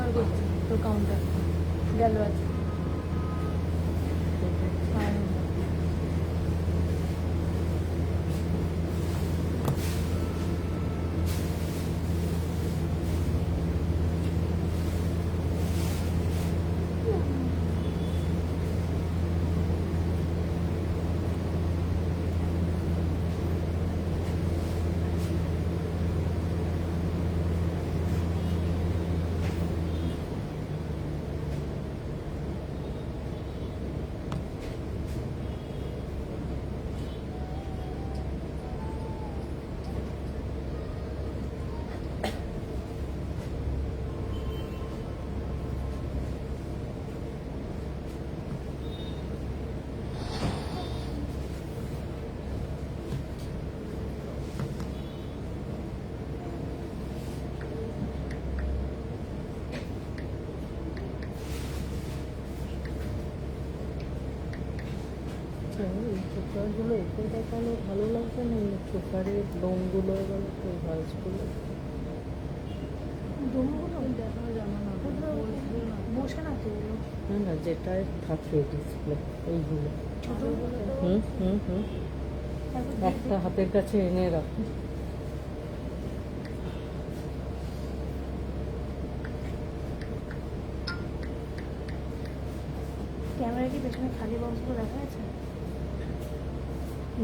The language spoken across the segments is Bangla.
কাউন্টার করছে, তোর কাউন্টার গেল আছে। এই চোকারগুলো এতে দেখানো ভালো লাগছে না, এই চোকারের লোমগুলো এগুলো তো ভাঁজগুলো দেখানো যাবে না, বসে না তো ওগুলো। না না, যেটায় থাকে ডিসপ্লে এইগুলো। ছোটগুলো তো হুম হুম হুম, একটা হাতের কাছে এনে রাখো। ক্যামেরা কি পেছনে খালি বক্সগুলো দেখা যাচ্ছে?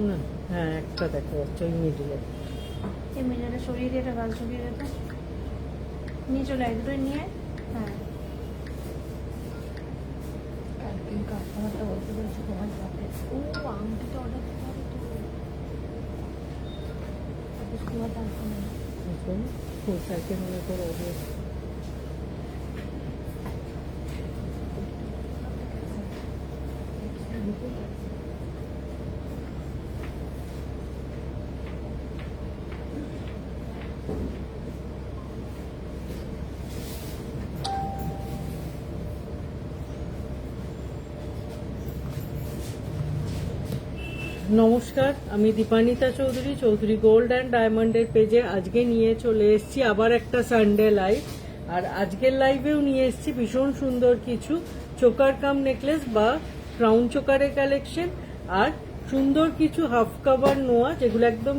না, হ্যাঁ একটা দেখা যাচ্ছে ওই মিডিলে। এই মিডিয়াটা সরিয়ে দিয়ে এটা গাছ সরিয়ে যেত, নিয়ে চলে আয় দুটোই নিয়ে। হ্যাঁ, কালকে কাস্টমারটা বলতে বলছে তোমার যাবে। ও আংটিটা অর্ডার দিতে হবে তো, তোমার দাম কমে না। ফুল সাইকেল মনে করে নমস্কার, আমি দীপানিতা চৌধুরী, চৌধুরী গোল্ড অ্যান্ড ডায়মন্ডের পেজে আজকে নিয়ে চলে এসেছি আবার একটা সানডে লাইভ। আর আজকের লাইভেও নিয়ে এসেছি ভীষণ সুন্দর কিছু চোকার কাম নেকলেস বা ক্রাউন চোকারের কালেকশন, আর সুন্দর কিছু হাফ কাভার নোয়া, যেগুলো একদম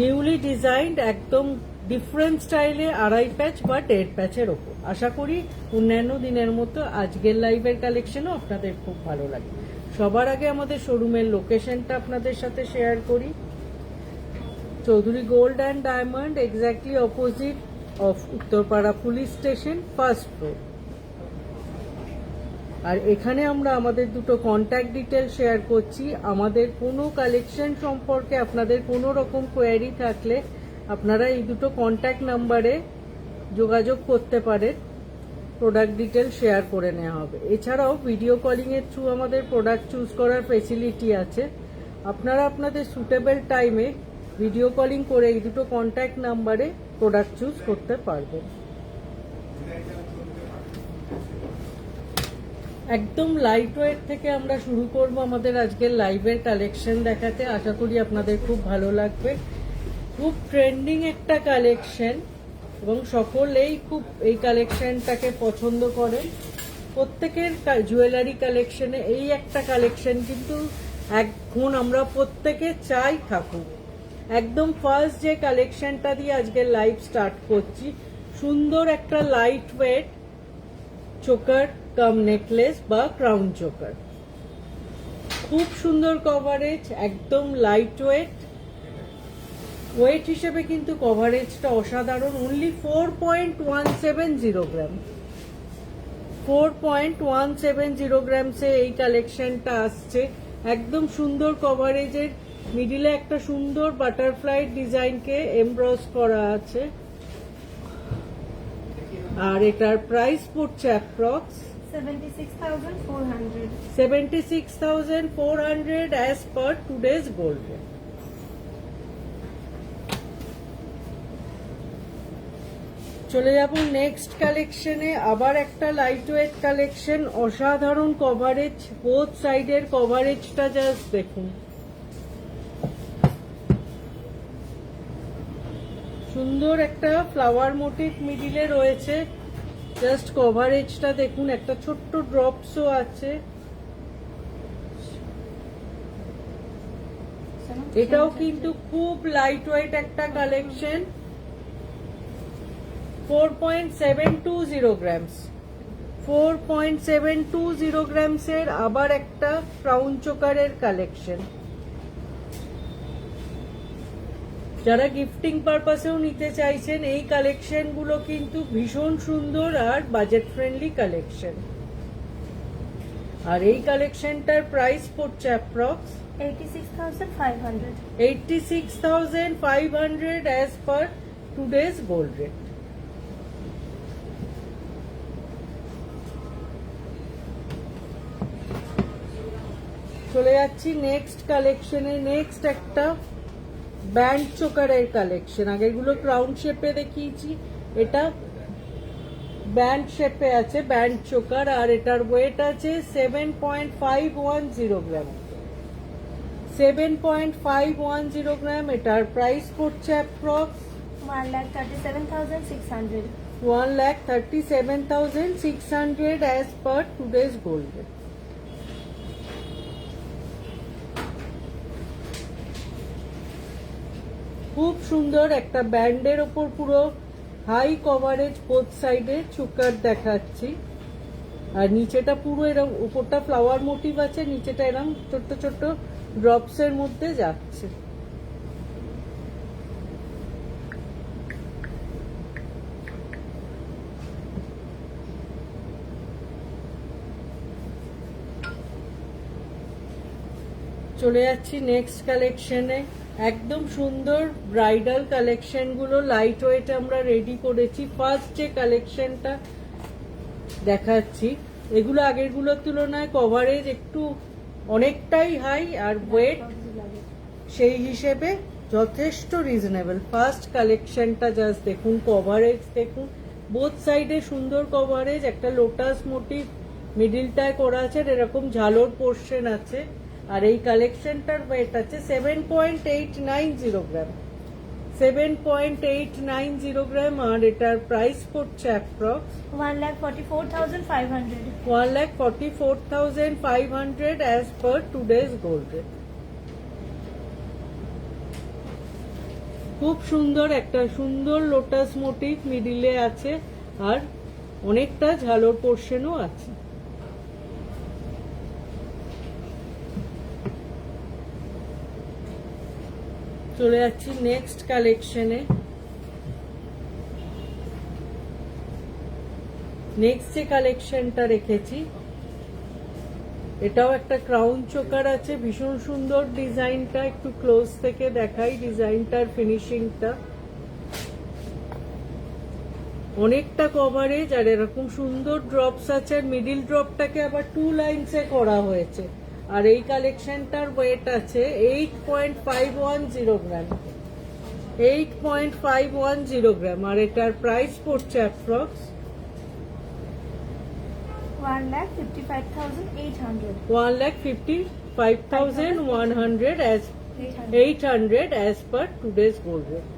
নিউলি ডিজাইন্ড, একদম ডিফারেন্ট স্টাইলে আড়াই প্যাচ বা 1.5 প্যাচের ওপর। আশা করি অন্যান্য দিনের মতো আজকের লাইভের কালেকশনও আপনাদের খুব ভালো লাগে। সবার আগে আমাদের শোরুমের লোকেশনটা আপনাদের সাথে শেয়ার করি। Chowdhury gold and diamond, exactly opposite of Uttarpara police station, first floor. আর এখানে আমরা আমাদের দুটো কন্ট্যাক্ট ডিটেল শেয়ার করছি। আমাদের কোনো কালেকশন সম্পর্কে আপনাদের কোনো রকম কোয়ারি থাকলে আপনারা এই দুটো কন্ট্যাক্ট নাম্বারে যোগাযোগ করতে পারেন, প্রোডাক্ট ডিটেল শেয়ার করে নেওয়া হবে। এছাড়াও ভিডিও কলিংয়ের থ্রু আমাদের প্রোডাক্ট চুজ করার ফেসিলিটি আছে। আপনারা আপনাদের সুটেবল টাইমে ভিডিও কলিং করে এই দুটো কন্ট্যাক্ট নাম্বারে প্রোডাক্ট চুজ করতে পারবেন। একদম লাইট ওয়েট থেকে আমরা শুরু করব আমাদের আজকের লাইভের কালেকশন দেখাতে। আশা করি আপনাদের খুব ভালো লাগবে। খুব ট্রেন্ডিং একটা কালেকশন এবং সকলেই খুব এই কালেকশনটাকে পছন্দ করেন। প্রত্যেকের জুয়েলারি কালেকশনে এই একটা কালেকশন কিন্তু এখন আমরা প্রত্যেকে চাই থাকুক। একদম ফার্স্ট যে কালেকশনটা দিয়ে আজকের লাইভ স্টার্ট করছি, সুন্দর একটা লাইট ওয়েট চোকার কাম নেকলেস বা ক্রাউন চোকার। খুব সুন্দর কভারেজ, একদম লাইট ওয়েট। ওয়েট হিসেবে কিন্তু কভারেজটা অসাধারণ। অনলি 4.170 গ্রাম, 4.170 গ্রামসে এই কালেকশনটা আসছে। একদম সুন্দর কভারেজের, মিডিলে একটা সুন্দর বাটারফ্লাই ডিজাইনকে এমব্রস করা আছে। আর এটার প্রাইস পড়ছে approx 76,400 as per today's gold rate. চলে যাব নেক্সট কালেকশনে। আবার একটা লাইট ওয়েট কালেকশন, অসাধারণ কভারেজ, বোথ সাইডের কভারেজটা জাস্ট দেখুন। সুন্দর একটা ফ্লাওয়ার মোটিভ মিডিলে রয়েছে, জাস্ট কভারেজটা দেখুন, একটা ছোট্ট ড্রপসও আছে। এটাও কিন্তু খুব লাইট ওয়েট একটা কালেকশন। 4.720 গ্রামস, 4.720 গ্রামসের আবার একটা ক্রাউন চোকারের কালেকশন। যারা গিফটিং পারপাসেও নিতে চাইছেন এই কালেকশনগুলো কিন্তু ভীষণ সুন্দর আর বাজেট ফ্রেন্ডলি কালেকশন। আর এই কালেকশনটার প্রাইস পড়ছে approx 86,500। 86,500 as per today's gold rate। চলে যাচ্ছি নেক্সট কালেকশনে। নেক্সট একটা ব্যান্ড চোকারের কালেকশন। আগেরগুলো ক্রাউন শেপে দেখিয়েছি, এটা ব্যান্ড শেপে আছে, ব্যান্ড চোকার। আর এটার ওয়েট আছে 7.510 গ্রাম, 7.510 গ্রাম। এটার প্রাইস পড়ছে approx 1,37,600। 1,37,600 as per today's gold rate। খুব সুন্দর একটা ব্যান্ডের ওপর পুরো হাই কভারেজ বোথ সাইডে চোকার দেখাচ্ছি। আর নিচেটা পুরো এরকম, উপরটা ফ্লাওয়ার মোটিভ আছে, নিচেটা এরকম ছোট্ট ছোট্ট ড্রপস এর মধ্যে যাচ্ছে। চলে যাচ্ছি নেক্সট কালেকশনে। একদম সুন্দর ব্রাইডাল কালেকশন গুলো লাইট ওয়েট আমরা রেডি করেছি। ফার্স্ট যে কালেকশনটা দেখাচ্ছি, এগুলো আগের গুলোর তুলনায় কভারেজ একটু অনেকটাই হাই, আর ওয়েট সেই হিসেবে যথেষ্ট রিজনেবল। ফার্স্ট কালেকশনটা জাস্ট দেখুন, কভারেজ দেখুন, বোথ সাইডে সুন্দর কভারেজ, একটা লোটাস মোটিভ মিডিলটায় করা আছে, আর এরকম ঝালোর পোর্শন আছে। আর এই কালেকশনটার ওয়েট আছে 7.890 গ্রাম, 7.890 গ্রাম। আর এটার প্রাইস পড়ছে approx 1,44,500। 1,44,500 as per today's gold rate। খুব সুন্দর একটা সুন্দর লোটাস মোটিভ মিডিলে আছে, আর অনেকটা ঝালোর পোর্শনও আছে। চলে যাচ্ছি নেক্সট কালেকশনে। নেক্সট যে কালেকশনটা রেখেছি, এটাও একটা ক্রাউন চোকার আছে, ভীষণ সুন্দর ডিজাইনটা। একটু ক্লোজ থেকে দেখাই ডিজাইনটার ফিনিশিংটা। অনেকটা কভারেজ, আর এরকম সুন্দর ড্রপস আছে, আর মিডিল ড্রপটাকে আবার 2 লাইনসে করা হয়েছে। আর এই কালেকশনটার ওয়েট আছে 8.510 গ্রাম, 8.510 গ্রাম। আর এটার প্রাইস পড়ছে approx 1,55,800। 1,55,100 as 800 as per today's gold rate।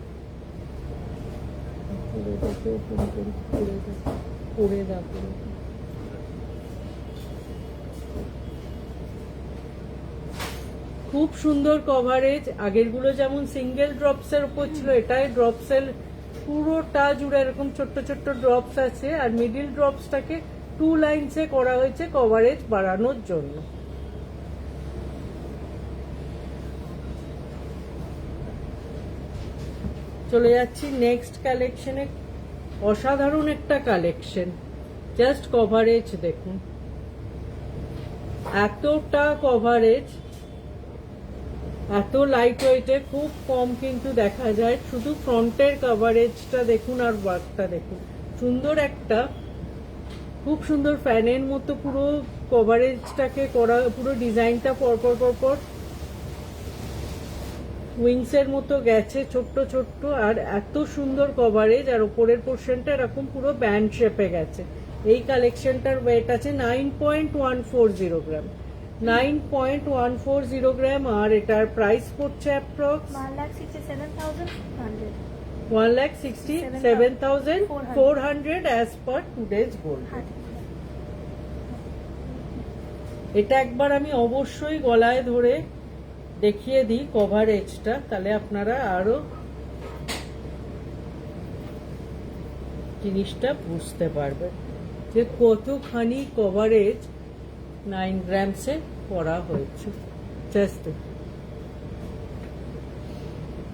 খুব সুন্দর কভারেজ। আগেরগুলো যেমন সিঙ্গেল ড্রপস এর উপর ছিল, এটাই ড্রপস এর পুরোটা জুড়ে এরকম ছোট্ট ছোট্ট ড্রপস আছে, আর মিডিল ড্রপসটাকে 2 লাইনসে করা হয়েছে কভারেজ বাড়ানোর জন্য। চলে যাচ্ছি নেক্সট কালেকশনে। অসাধারণ একটা কালেকশন, জাস্ট কভারেজ দেখুন, এতটা কভারেজ, এত লাইট ওয়েটে খুব কম কিন্তু দেখা যায়। শুধু ফ্রন্টের কভারেজটা দেখুন, আর ওয়ার্কটা দেখুন, সুন্দর একটা খুব সুন্দর ফ্যানের মতো পুরো কভারেজটাকে করা, পুরো ডিজাইনটা পরপর পরপর উইংস এর মতো গেছে ছোট্ট ছোট্ট, আর এত সুন্দর কভারেজ। আর উপরের পোর্শনটা এরকম পুরো ব্যান্ড শেপে গেছে। এই কালেকশনটার ওয়েট আছে 9.140 গ্রাম, 9.140 গ্রাম। আর এটার প্রাইস পড়ছে approx 1,67,100। 1,67,400 as per today's gold হ্যাঁ rate. এটা একবার আমি অবশ্যই গলায় ধরে দেখিয়ে দিই কভারেজটা, তাহলে আপনারা আরো জিনিসটা বুঝতে পারবেন যে কতখানি কভারেজ 9 গ্রামসে করা হয়েছে। জাস্ট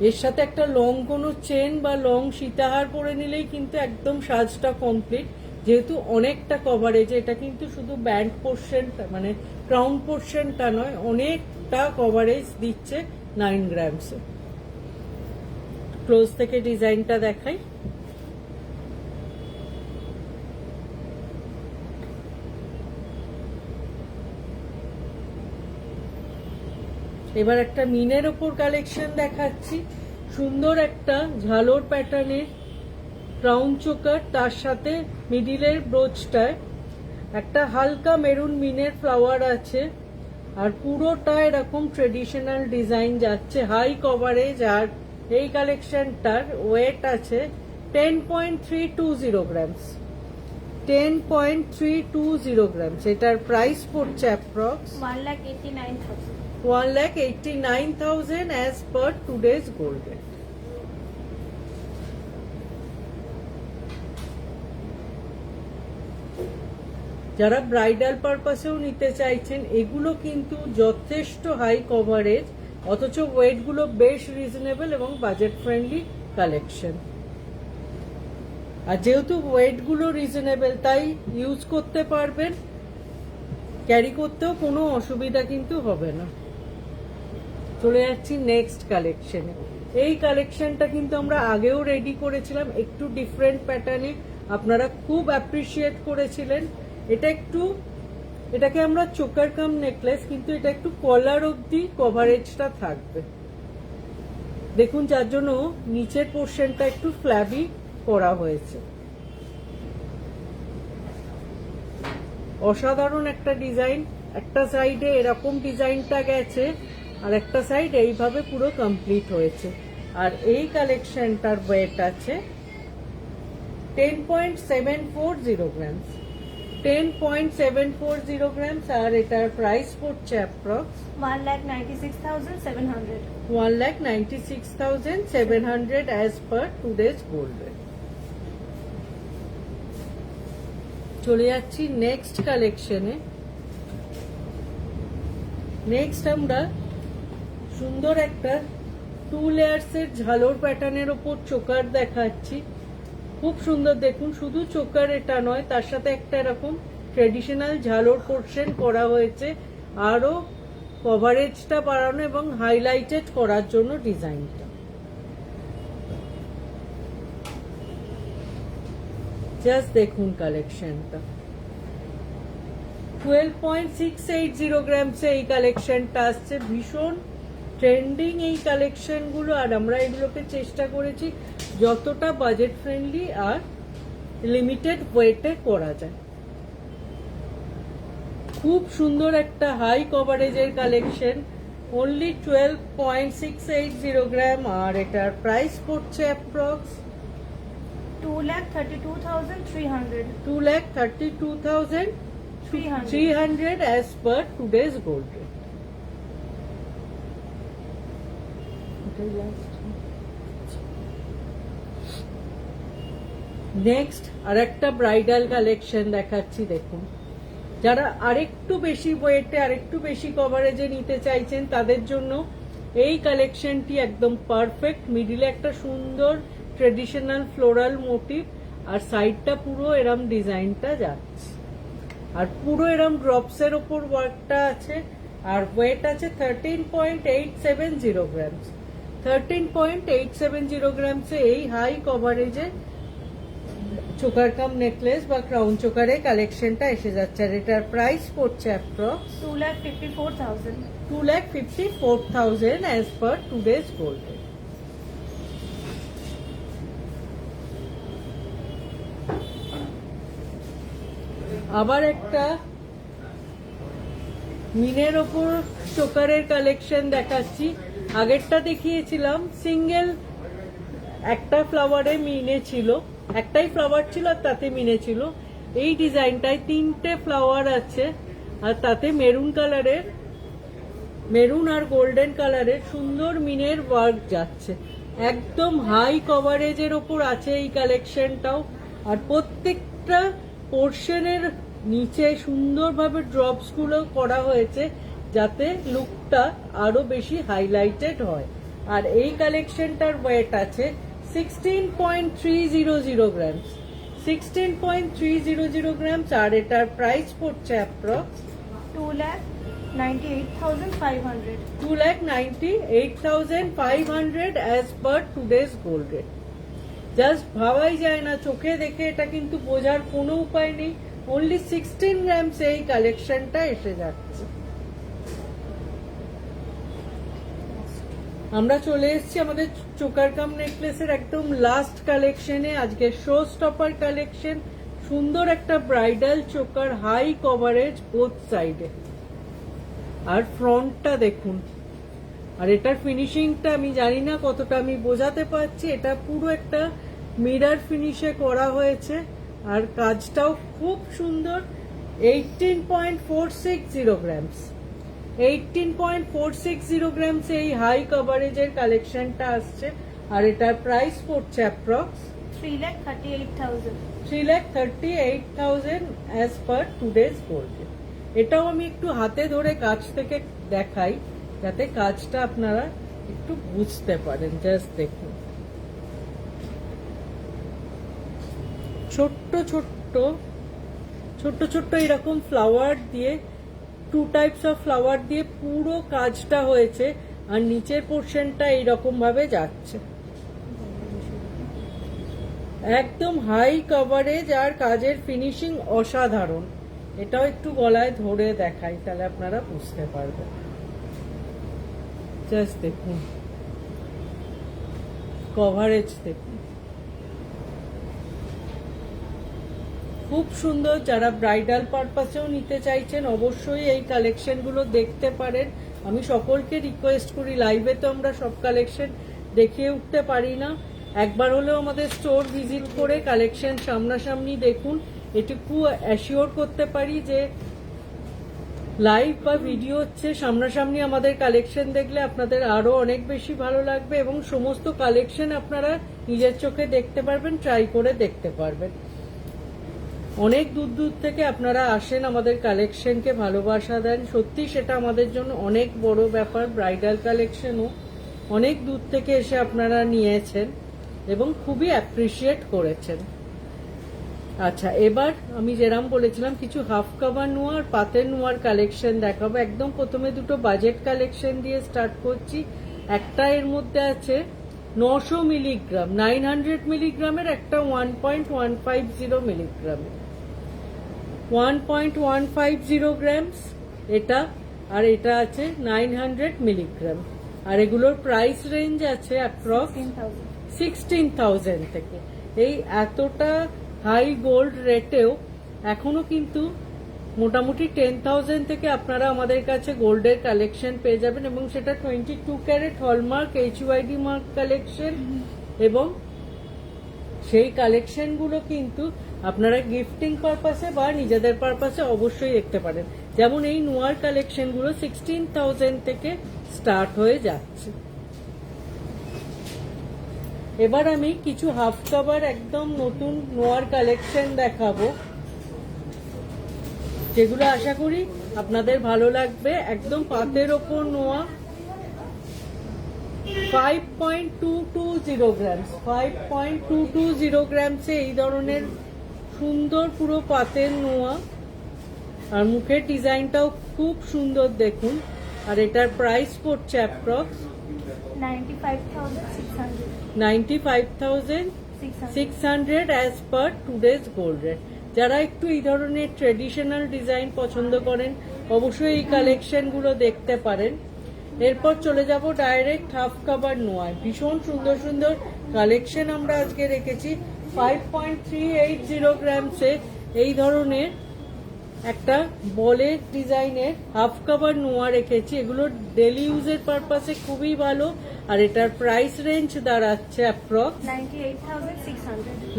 এর সাথে একটা লং কোনো চেন বা লং সীতাহার পরে নিলেই কিন্তু একদম সাজটা কমপ্লিট। যেহেতু অনেকটা কভারেজ, এটা কিন্তু শুধু ব্যান্ড পোর্শনটা মানে ক্রাউন পোর্শনটা নয়, অনেকটা কভারেজ দিচ্ছে 9 গ্রামসে। ক্লোজ থেকে ডিজাইনটা দেখাই। এবার একটা মিনের ওপর কালেকশন দেখাচ্ছি। সুন্দর একটা ঝালোর প্যাটার্নের ক্রাউন চোকার, তার সাথে মিডিলের ব্রোচটায় একটা হালকা মেরুন মিনের ফ্লাওয়ার আছে, আর পুরোটা এরকম ট্রেডিশনাল ডিজাইন যাচ্ছে, হাই কভারেজ। আর এই কালেকশনটার ওয়েট আছে 10.320 গ্রামস। 10.320 গ্রামস। এটার প্রাইস পড়ছে approx 1,89,000। 1,89,000 as per today's gold rate. যারা ব্রাইডাল পারপাসেও নিতে চাইছেন, এগুলো কিন্তু যথেষ্ট হাই কভারেজ, অথচ ওয়েট গুলো বেশ রিজনেবল এবং বাজেট ফ্রেন্ডলি কালেকশন। আর যেহেতু ওয়েট গুলো রিজনেবল, তাই ইউজ করতে পারবেন, ক্যারি করতেও কোনো অসুবিধা কিন্তু হবে না। চলে যাচ্ছি নেক্সট কালেকশনে। এই কালেকশনটা কিন্তু আমরা আগেও রেডি করেছিলাম, একটু ডিফারেন্ট প্যাটার্নে, আপনারা খুব অ্যাপ্রিসিয়েট করেছিলেন। এটাকে আমরা চোকার কাম নেকলেস, কিন্তু এটা একটু কলার অবধি কভারেজটা থাকবে দেখুন, যার জন্য নিচের পোর্শনটা একটু ফ্ল্যাবি করা হয়েছে। অসাধারণ একটা ডিজাইন। একটা সাইডে এরকম ডিজাইনটা গেছে, আর একটা সাইড এইভাবে পুরো কমপ্লিট হয়েছে। আর এই কালেকশনটার ওয়েট আছে 10.740 গ্রামস। 10.740 গ্রামস। আর এটার প্রাইস পড়ছে approx 1,96,700। 1,96,700 as per today's gold rate. চলে যাচ্ছি নেক্সট কালেকশনে। নেক্সট আমরা সুন্দর একটা 2 লেয়ার্সের ঝালোর প্যাটার্নের ওপর চোকার দেখাচ্ছি। খুব সুন্দর, দেখুন, শুধু চোকার এটা নয়, তার সাথে একটা এরকম ট্রেডিশনাল ঝালোর পোর্শন করা হয়েছে, আরো কভারেজটা বাড়ানো এবং হাইলাইটেড করার জন্য ডিজাইনটা। জাস্ট দেখুন কালেকশনটা। 12.680 গ্রামসে এই কালেকশনটা আসছে। ভীষণ ট্রেন্ডিং এই কালেকশনগুলো, আর আমরা এগুলোকে চেষ্টা করেছি যতটা বাজেট ফ্রেন্ডলি আর লিমিটেড ওয়েটে করা যায়। খুব সুন্দর একটা হাই কভারেজের কালেকশন, অনলি 12.680 গ্রাম। আর এটার প্রাইস পড়ছে approx 2,32,300। 2,32,300 as per today's gold rate. Next আরেকটা ব্রাইডাল কালেকশন দেখাচ্ছি। দেখুন, যারা আরেকটু বেশি ওয়েটে আরেকটু বেশি কভারেজে নিতে চাইছেন, তাদের জন্য এই কালেকশনটি একদম পারফেক্ট। মিডিলে একটা সুন্দর ট্রেডিশনাল ফ্লোরাল মোটিভ, আর সাইডটা পুরো এরম ডিজাইনটা যাচ্ছে, আর পুরো এরম ড্রপসের ওপর ওয়ার্কটা আছে। আর ওয়েট আছে 13.870 গ্রামস। 13.870 গ্রামসে এই হাই কভারেজে চোকার কাম নেকলেস বা ক্রাউন চোকারে কালেকশনটা এসে যাচ্ছে। আর এটার প্রাইস পড়ছে approx 2,54,000। 2,54,000 as per today's gold rate. আবার একটা মিনের ওপর চোকারের কালেকশন দেখাচ্ছি। আগেরটা দেখিয়েছিলাম সিঙ্গেল একটা ফ্লাওয়ারে মিনে ছিল, একটাই ফ্লাওয়ার ছিল আর তাতে মিনে ছিল। এই ডিজাইনটায় 3টে ফ্লাওয়ার আছে আর তাতে মেরুন আর গোল্ডেন কালারের সুন্দর মিনের ওয়ার্ক যাচ্ছে। একদম হাই কভারেজের ওপর আছে এই কালেকশনটাও। আর প্রত্যেকটা পোর্শনের নিচে সুন্দরভাবে ড্রপস গুলো করা হয়েছে যাতে লুকটা আরো বেশি হাইলাইটেড হয়। আর এই কালেকশনটার ওয়েট আছে 16.300 গ্রামস, 16.300 গ্রামস। আর এটার প্রাইস পড়ছে approx 2,98,500। 2,98,500 as per today's gold rate. Just ভাবাই যায় না, চোখে দেখে এটা কিন্তু বোঝার কোনো উপায় নেই। অনলি 16 গ্রামস এই কালেকশনটা এসে যাচ্ছে। আমরা চলে এসেছি আমাদের চোকার কাম নেকলেসের একদম লাস্ট কালেকশনে। আজকে শো স্টপার কালেকশন, সুন্দর একটা bridal choker, high coverage both সাইডে। আর ফ্রন্টটা দেখুন, আর এটার ফিনিশিংটা আমি জানি না কতটা আমি বোঝাতে পারছি। এটা পুরো একটা মিরর ফিনিশে করা হয়েছে আর কাজটাও খুব সুন্দর। 18.460 গ্রামস, 18.460 গ্রামস এই হাই কভারেজের কালেকশনটা আসছে। আর এটার প্রাইস পড়ছে approx 3,38,000। 3,38,000 as per today's gold rate. এটাও আমি একটু হাতে ধরে কাছ থেকে দেখাই যাতে কাজটা আপনারা একটু বুঝতে পারেন। জাস্ট দেখুন, ছোট্ট ছোট্ট ছোট্ট ছোট্ট এরকম ফ্লাওয়ার দিয়ে, 2 টাইপস অফ ফ্লাওয়ার দিয়ে পুরো কাজটা হয়েছে। আর নিচের পোর্শনটা এইরকম ভাবে যাচ্ছে, একদম হাই কভারেজ আর কাজের ফিনিশিং অসাধারণ। এটাও একটু গলায় ধরে দেখাই তাহলে আপনারা বুঝতে পারবেন। জাস্ট দেখুন কভারেজ, দেখুন খুব সুন্দর। যারা ব্রাইডাল পারপাসেও নিতে চাইছেন অবশ্যই এই কালেকশনগুলো দেখতে পারেন। আমি সকলকে রিকোয়েস্ট করি, লাইভে তো আমরা সব কালেকশন দেখিয়ে উঠতে পারি না, একবার হলেও আমাদের স্টোর ভিজিট করে কালেকশন সামনাসামনি দেখুন। এটুকু অ্যাসিওর করতে পারি যে লাইভ বা ভিডিও হচ্ছে সামনাসামনি আমাদের কালেকশন দেখলে আপনাদের আরো অনেক বেশি ভালো লাগবে এবং সমস্ত কালেকশন আপনারা নিজের চোখে দেখতে পারবেন, ট্রাই করে দেখতে পারবেন। অনেক দূর দূর থেকে আপনারা আসেন, আমাদের কালেকশনকে ভালোবাসা দেন, সত্যি সেটা আমাদের জন্য অনেক বড় ব্যাপার। ব্রাইডাল কালেকশনও অনেক দূর থেকে এসে আপনারা নিয়েছেন এবং খুবই অ্যাপ্রিসিয়েট করেছেন। আচ্ছা, এবার আমি যেরাম বলেছিলাম কিছু হাফ কাভার নোয়া আর পাতের নোয়ার কালেকশন দেখাবো। একদম প্রথমে দুটো বাজেট কালেকশন দিয়ে স্টার্ট করছি। একটা এর মধ্যে আছে 900 মিলিগ্রাম, 900 মিলিগ্রামের, একটা 1.150 মিলিগ্রামের, 1.150 গ্রামস এটা। আর এটা আছে 900 মিলিগ্রাম। আর এগুলোর প্রাইস রেঞ্জ আছে অ্যাপ্রক্স 16,000 থেকে। এই এতটা হাই গোল্ড রেটেও এখনো কিন্তু মোটামুটি 10,000 থেকে আপনারা আমাদের কাছে গোল্ডের কালেকশন পেয়ে যাবেন এবং সেটা 22 carat hallmark HYD mark collection. এবং সেই কালেকশনগুলো কিন্তু আপনারা গিফটিং পারপাসে বা নিজেদের পারপাসে অবশ্যই দেখতে পারেন। যেমন এই নোয়ার কালেকশনগুলো 16,000 থেকে স্টার্ট হয়ে যাচ্ছে। এবার আমি কিছু হাফ কাভার একদম নতুন নোয়ার কালেকশন দেখাবো যেগুলো আশা করি আপনাদের ভালো লাগবে। একদম পাতের ওপর নোয়া, 5.220 গ্রামস, 5.220 গ্রামসে এই ধরনের সুন্দর পুরো পাতের নোয়া। আর মুখের ডিজাইনটাও খুব সুন্দর দেখুন। আর এটার প্রাইস পড়ছে approx 95,600 as per today's gold rate. যারা একটু এই ধরনের ট্রেডিশনাল ডিজাইন পছন্দ করেন অবশ্যই এই কালেকশনগুলো দেখতে পারেন। এরপর চলে যাব ডাইরেক্ট হাফ কাভার নোয়ায়। ভীষণ সুন্দর সুন্দর কালেকশন আমরা আজকে রেখেছি। 5.380 গ্রামসে এই ধরনের একটা বলের ডিজাইনের হাফ কাভার নোয়া রেখেছি। এগুলো ডেলি ইউজের পারপাসে খুবই ভালো। আর এটার প্রাইস রেঞ্জ দাঁড়াচ্ছে approx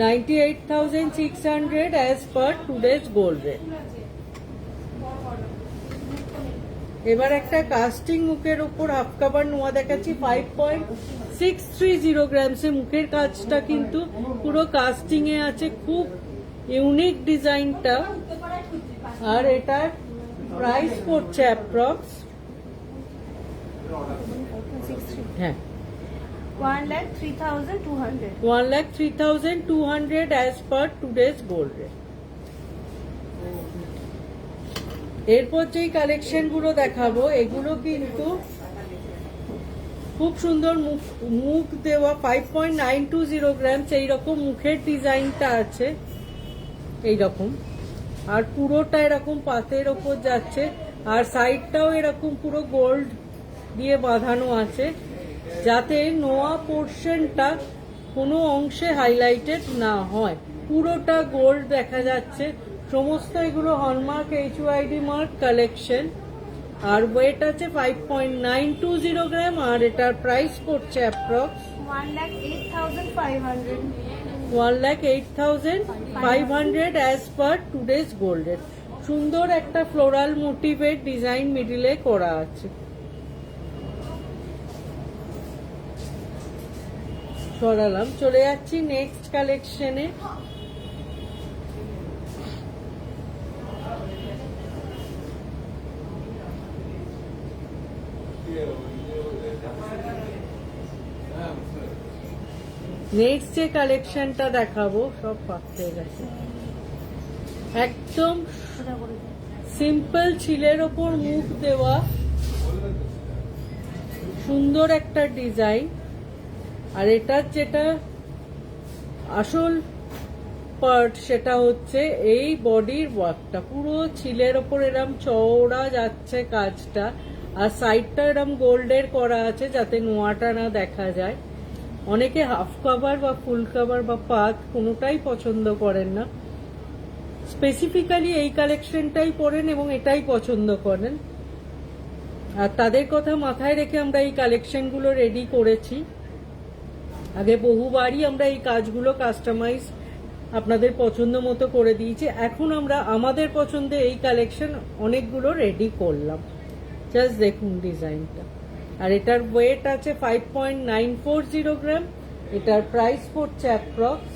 98,600 as per today's gold rate. এবার একটা কাস্টিং মুখের উপর হাফ কাভার নোয়া দেখাচ্ছি 5.630 গ্রামসে। মুখের কাজটা কিন্তু পুরো কাস্টিং এ আছে, খুব ইউনিক ডিজাইনটা। আর এটার প্রাইস পড়ছে অ্যাপ্রক্স হ্যাঁ 1,03,200 as per today's gold rate. এরপর যেই কালেকশন গুলো দেখাবো এগুলো কিন্তু খুব সুন্দর মুখ দেওয়া 5.920 গ্রাম এইরকম মুখের ডিজাইনটা আছে এইরকম। আর পুরোটা এরকম পাতের ওপর যাচ্ছে, আর সাইডটাও এরকম পুরো গোল্ড দিয়ে বাঁধানো আছে, যাতে নোয়া পোর্শনটা কোনো অংশে হাইলাইটেড না হয়, পুরোটা গোল্ড দেখা যাচ্ছে। সমস্ত এগুলো হলমার্ক HUID মার্ক কালেকশন। আর ওয়েট আছে 5.920 গ্রাম। আর এটার প্রাইস পড়ছে approx 1,08,500 as per today's gold rate. সুন্দর একটা ফ্লোরাল মোটিভের ডিজাইন মিডিলে করা আছে। সরালাম, চলে যাচ্ছি নেক্সট কালেকশনে। নেক্সট যে কালেকশনটা দেখাবো সব পাতে গেছে, একদম সিম্পল ছিলের ওপর মুখ দেওয়া সুন্দর একটা ডিজাইন। আর এটার যেটা আসল পার্ট সেটা হচ্ছে এই বডির ওয়ার্কটা, পুরো ছিলের ওপর এরম চওড়া যাচ্ছে কাজটা। আর সাইডটা এরম গোল্ডের করা আছে যাতে নোয়াটা না দেখা যায়। অনেকে হাফ কভার বা ফুল কভার বা পাত কোনোটাই পছন্দ করেন না, স্পেসিফিক্যালি এই কালেকশনটাই পরেন এবং এটাই পছন্দ করেন। আর তাদের কথা মাথায় রেখে আমরা এই কালেকশনগুলো রেডি করেছি। আগে বহুবারই আমরা এই কাজগুলো কাস্টমাইজ আপনাদের পছন্দ মতো করে দিয়েছি। এখন আমরা আমাদের পছন্দে এই কালেকশন অনেকগুলো রেডি করলাম। জাস্ট দেখুন ডিজাইনটা। আর এটার ওয়েট আছে 5.940 গ্রাম। এটার প্রাইস পড়ছে approx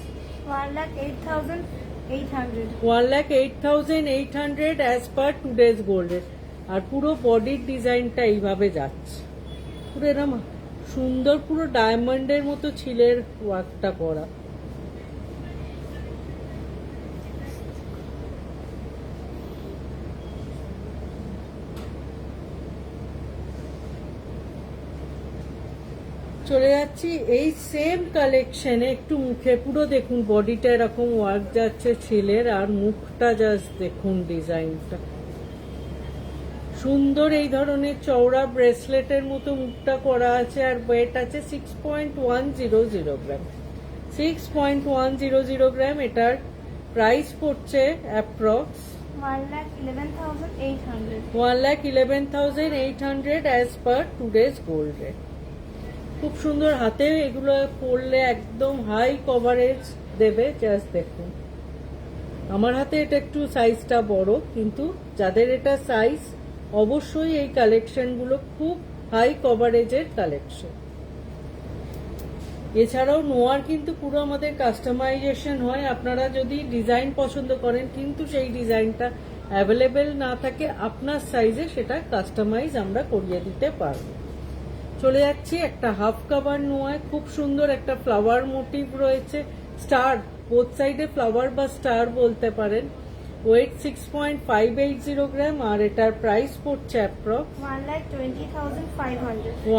1,08,800 as per today's gold rate. আর পুরো বডির ডিজাইনটা এইভাবে যাচ্ছে, পুরো এরকম সুন্দর পুরো ডায়মন্ডের মতো ছিলের ওয়ার্কটা করা। চলে যাচ্ছি এই সেম কালেকশনে একটু মুখে, পুরো দেখুন বডিটা এরকম ওয়ার্ক যাচ্ছে ছিলের, আর মুখটা জাস্ট দেখুন ডিজাইনটা সুন্দর। এই ধরনের চওড়া ব্রেসলেটের মতো মুখটা করা আছে। আর ওয়েট আছে 6.100 গ্রাম। 6.100 গ্রাম। এটার প্রাইস পড়ছে approx 1,11,800 as per today's gold rate. খুব সুন্দর, হাতে এগুলো পরলে একদম হাই কভারেজ দেবে। জাস্ট দেখুন, আমার হাতে এটা একটু সাইজটা বড়, কিন্তু যাদের এটা সাইজ অবশ্যই এই কালেকশনগুলো খুব হাই কভারেজের কালেকশন। এছাড়াও নোয়ার কিন্তু পুরো আমাদের কাস্টমাইজেশন হয়। আপনারা যদি ডিজাইন পছন্দ করেন কিন্তু সেই ডিজাইনটা অ্যাভেলেবেল না থাকে আপনার সাইজে, সেটা কাস্টমাইজ আমরা করিয়ে দিতে পারবো। চলে যাচ্ছি একটা হাফ কাভার নোয়ায়, খুব সুন্দর একটা ফ্লাওয়ার মোটিভ রয়েছে, স্টার, বোথ সাইডে ফ্লাওয়ার বা স্টার বলতে পারেন। ওয়েট 6.580 গ্রাম। আর এটার প্রাইস পড়ছে অ্যাপ্রক্স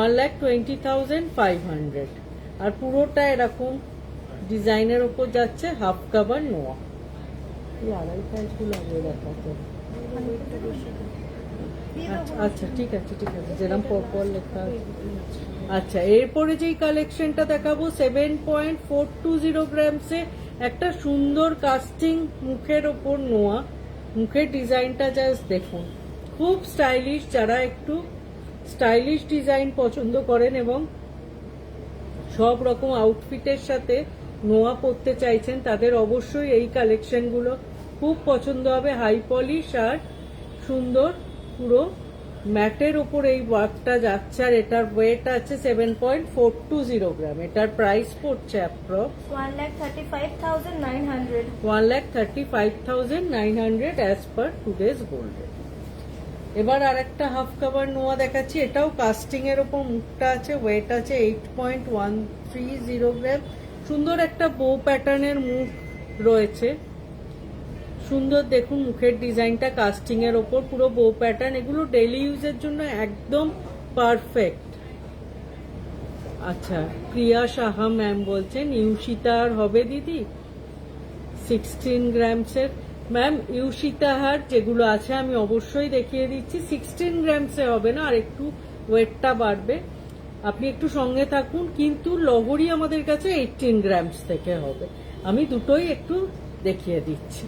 1,20,500। আর পুরোটা এরকম ডিজাইনের ওপর যাচ্ছে, হাফ কাভার নোয়া। এই আড়াই সাইজগুলো আগে দেখাতে। আচ্ছা ঠিক আছে ঠিক আছে, যেরকম পরপর লেখা আছে। আচ্ছা, এরপরে যেই কালেকশনটা দেখাবো 7.420 গ্রামসে একটা সুন্দর কাস্টিং মুখের ওপর নোয়া, মুখের ডিজাইনটা জাস্ট দেখুন, খুব স্টাইলিশ। যারা একটু স্টাইলিশ ডিজাইন পছন্দ করেন এবং সব রকম আউটফিটের সাথে নোয়া পরতে চাইছেন, তাদের অবশ্যই এই কালেকশনগুলো খুব পছন্দ হবে। হাই পলিশ আর সুন্দর পুরো ম্যাটের ওপর এই ওয়ার্কটা যাচ্ছে, আর এটার ওয়েট আছে 7.420 গ্রাম। এটার প্রাইস পড়ছে approx 1,35,900। 1,35,900 as per today's gold rate. এবার আর একটা হাফ কাভার নোয়া দেখাচ্ছি, এটাও কাস্টিং এর ওপর মুখটা আছে, ওয়েট আছে 8.130 গ্রাম। সুন্দর একটা বো প্যাটার্নের মুখ রয়েছে, সুন্দর দেখুন মুখের ডিজাইনটা কাস্টিং এর ওপর পুরো বো প্যাটার্ন। এগুলো ডেইলি ইউজের জন্য একদম পারফেক্ট। আচ্ছা, প্রিয়া সাহা ম্যাম বলছেন ইউশিতাহার হবে দিদি 16 গ্রামসের। ম্যাম ইউশিতাহার যেগুলো আছে আমি অবশ্যই দেখিয়ে দিচ্ছি, 16 গ্রামসে হবে না, আর একটু ওয়েটটা বাড়বে। আপনি একটু সঙ্গে থাকুন, কিন্তু লহরি আমাদের কাছে 18 গ্রামস থেকে হবে। আমি দুটোই একটু দেখিয়ে দিচ্ছি।